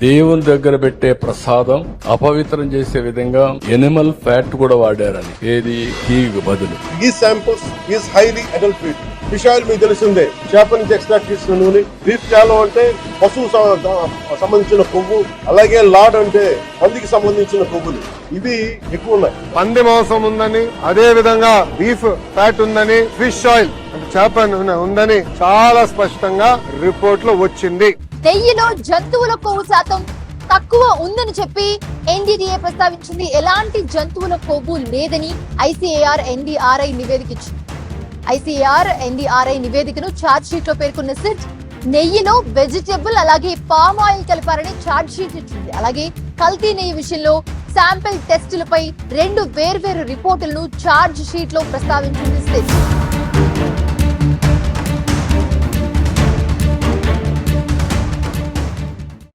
దేవుని దగ్గర పెట్టే ప్రసాదం అపవిత్రం చేసే విధంగా ఎనిమల్ ఫ్యాట్ కూడా వాడారని, ఏది ఘీకి బదులు. ఈ samples is highly adulterated. Fish oil మీకు తెలిసిందే, చేప నుంచి ఎక్స్ట్రాక్ట్ చేసిన నూనె. బీఫ్ టాలో అంటే పశువు సంబంధించిన కొవ్వు, అలాగే లాడ్ అంటే పందికి సంబంధించిన కొవ్వులు, ఇవి ఎక్కువ ఉన్నాయి. పంది మాంసం ఉందని, అదే విధంగా బీఫ్ ఫ్యాట్ ఉందని, ఫిష్ ఆయిల్ అంటే చేప నూనె ఉందని చాలా స్పష్టంగా రిపోర్ట్ లో వచ్చింది. నెయ్యిలో జంతువుల కొవ్వు శాతం తక్కువ ఉందని చెప్పి ఎన్డీడీఏ ప్రస్తావించింది. ఎలాంటి జంతువుల కొవ్వు లేదని ఐసీఏఆర్ ఎన్డీఆర్ఐ నివేదిక ఇచ్చింది. ఐసీఏఆర్ ఎన్డీఆర్ఐ నివేదికను ఛార్జ్ షీట్ లో పేర్కొన్న సిట్ నెయ్యిలో వెజిటబుల్ అలాగే పామ్ ఆయిల్ కలిపారని ఛార్జ్ షీట్ ఇచ్చింది. అలాగే కల్తీ నెయ్యి విషయంలో శాంపిల్ టెస్టులపై 2 వేర్వేరు రిపోర్టులను ఛార్జ్ షీట్ లో ప్రస్తావించింది సిట్.